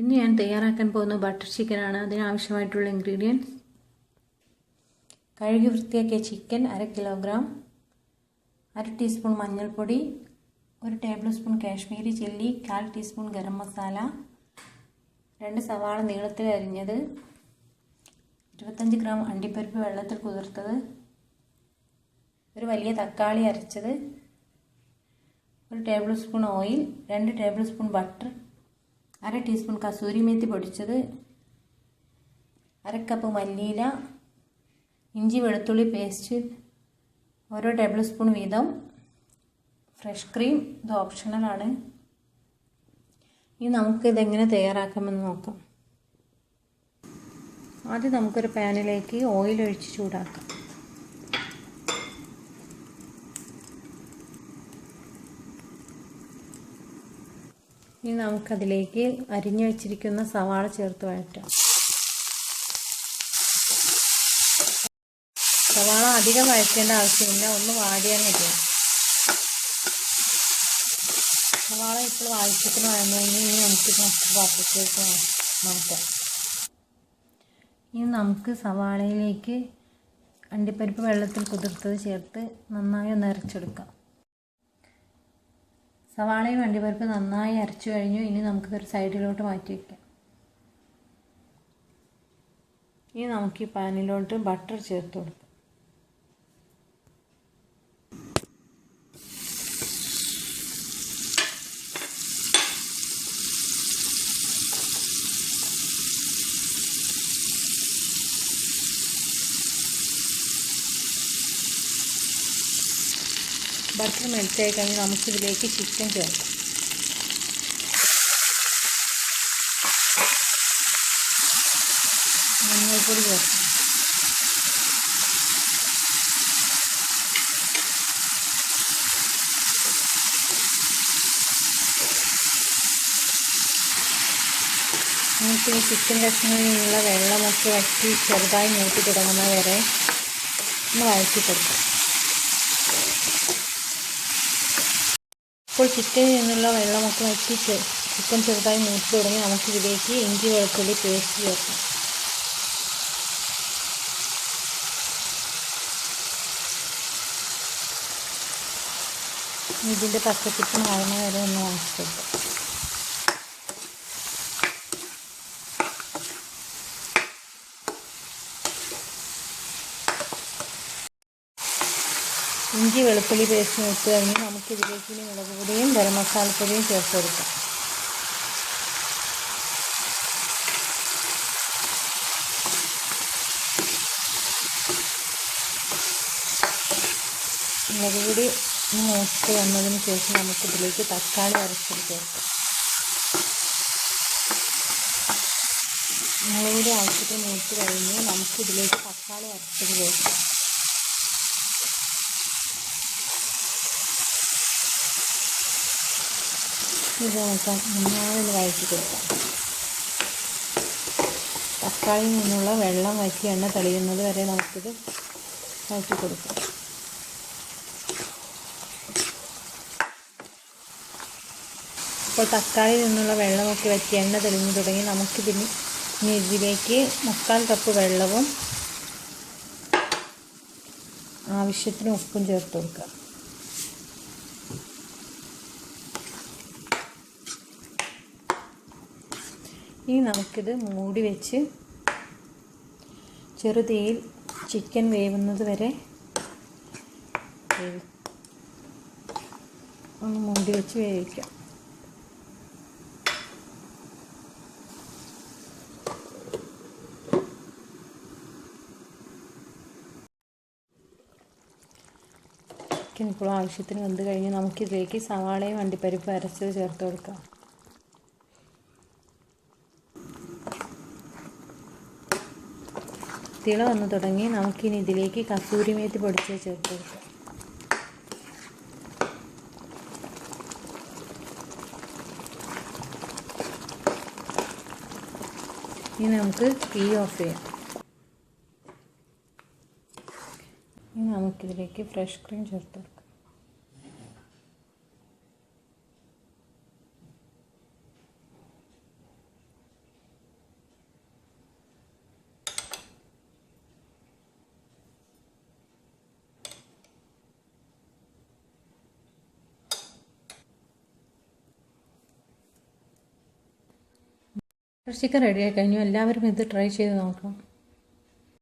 ഇന്ന് ഞാൻ തയ്യാറാക്കാൻ പോകുന്ന ബട്ടർ ചിക്കനാണ്. അതിനാവശ്യമായിട്ടുള്ള ഇൻഗ്രീഡിയൻസ്: കഴുകി വൃത്തിയാക്കിയ ചിക്കൻ 1/2 കിലോഗ്രാം, 1/2 ടീസ്പൂൺ മഞ്ഞൾപ്പൊടി, 1 table spoon Kashmiri chilli, 1/4 teaspoon garam masala, 2 സവാള നീളത്തിൽ അരിഞ്ഞത്, 25 ഗ്രാം അണ്ടിപ്പരിപ്പ് വെള്ളത്തിൽ കുതിർത്തത്, ഒരു വലിയ തക്കാളി അരച്ചത്, 1 table spoon oil, 2 table spoon butter, 1/2 teaspoon kasuri methi പൊടിച്ചത്, 1/2 കപ്പ് മല്ലിയില, ഇഞ്ചി വെളുത്തുള്ളി പേസ്റ്റ് ഓരോ ടേബിൾ സ്പൂൺ വീതം, ഫ്രഷ് ക്രീം, ഇത് ഓപ്ഷണലാണ്. ഇനി നമുക്കിതെങ്ങനെ തയ്യാറാക്കാമെന്ന് നോക്കാം. ആദ്യം നമുക്കൊരു പാനിലേക്ക് ഓയിൽ ഒഴിച്ച് ചൂടാക്കാം. ഇനി നമുക്കതിലേക്ക് അരിഞ്ഞു വെച്ചിരിക്കുന്ന സവാള ചേർത്ത് വഴറ്റാം. സവാള അധികം വഴറ്റേണ്ട ആവശ്യമില്ല, ഒന്ന് വാടിയാൽ മതിയാവും. സവാള ഇപ്പോൾ ആവശ്യത്തിന് വഴങ്ങുമെങ്കിൽ ഇനി നമുക്ക് മറ്റൊരു പാത്രത്തിലേക്ക് മാറ്റാം. ഇനി നമുക്ക് സവാളയിലേക്ക് അണ്ടിപ്പരിപ്പ് വെള്ളത്തിൽ കുതിർത്തത് ചേർത്ത് നന്നായി ഒന്ന് അരച്ചെടുക്കാം. സവാളയും അണ്ടിപ്പരിപ്പ് നന്നായി അരച്ചു കഴിഞ്ഞു. ഇനി നമുക്കിതൊരു സൈഡിലോട്ട് മാറ്റി വയ്ക്കാം. ഇനി നമുക്ക് ഈ പാനിലോട്ട് ബട്ടർ ചേർത്ത് കൊടുക്കാം. ബട്ടർ മെൽറ്റായി കഴിഞ്ഞ് നമുക്കിതിലേക്ക് ചിക്കൻ ചേർക്കാം. മഞ്ഞൾപ്പൊടി ചേർക്കാം. നമുക്ക് ഈ ചിക്കൻ കഷ്ണങ്ങളിൽ നിന്നുള്ള വെള്ളമൊക്കെ വറ്റി ചെറുതായി മൂട്ടി തുടങ്ങുന്നത് വരെ ഒന്ന് വഴറ്റി കൊടുക്കാം. ഇപ്പോൾ ചിക്കനിൽ നിന്നുള്ള വെള്ളമൊക്കെ വറ്റി ചിക്കൻ ചെറുതായി മൂട്ടി തുടങ്ങി നമുക്കിതിലേക്ക് ഇഞ്ചി വെളുത്തുള്ളി പേസ്റ്റ് ചേർക്കാം. ഇതിൻ്റെ പച്ചപ്പിച്ച് മാറുന്ന വരെ ഒന്ന് വാങ്ങിച്ചു കൊടുക്കാം. ഇഞ്ചി വെളുത്തുള്ളി പേസ്റ്റ് ഇട്ട് കഴിഞ്ഞ് നമുക്കിതിലേക്ക് ഇനി മുളക് പൊടിയും ഗരം മസാലപ്പൊടിയും ചേർത്ത് കൊടുക്കാം. മുളക് പൊടി മൂത്ത് വന്നതിന് ശേഷം നമുക്കിതിലേക്ക് തക്കാളി അരച്ചത് ചേർക്കാം. മുളക് പൊടി ആവശ്യത്തിന് മൂത്ത് കഴിഞ്ഞ് നമുക്കിതിലേക്ക് തക്കാളി അരച്ചത് ചേർക്കാം. ഇത് നമുക്ക് നന്നായി വഴറ്റി കൊടുക്കാം. തക്കാളിയിൽ നിന്നുള്ള വെള്ളം വറ്റി എണ്ണ തെളിയുന്നത് വരെ നമുക്കിത് വഴറ്റി കൊടുക്കാം. ഇപ്പോൾ തക്കാളിയിൽ നിന്നുള്ള വെള്ളമൊക്കെ വറ്റി എണ്ണ തെളിഞ്ഞു തുടങ്ങി. ഇതിലേക്ക് 3/4 കപ്പ് വെള്ളവും ആവശ്യത്തിന് ഉപ്പും ചേർത്ത് കൊടുക്കുക. ഇനി നമുക്കിത് മൂടി വെച്ച് ചെറുതീയിൽ ചിക്കൻ വേവുന്നത് വരെ ഒന്ന് മൂടി വെച്ച് വേവിക്കാം. ചിക്കൻ ഇപ്പോൾ ആവശ്യത്തിന് വെന്ത് കഴിഞ്ഞ് നമുക്കിതിലേക്ക് സവാളയും അണ്ടിപ്പരിപ്പ് അരച്ചത് ചേർത്ത് കൊടുക്കാം. തിള വന്നു തുടങ്ങി. നമുക്കിനി ഇതിലേക്ക് കസൂരി മേത്തി പൊടിച്ച് ചേർത്ത് കൊടുക്കാം. ഇനി നമുക്ക് തീ ഓഫ് ചെയ്യാം. ഇനി നമുക്കിതിലേക്ക് ഫ്രഷ് ക്രീം ചേർത്ത് കൊടുക്കാം. ചിക്കൻ റെഡിയായി കഴിഞ്ഞു. എല്ലാവരും ഇത് ട്രൈ ചെയ്ത് നോക്കണം.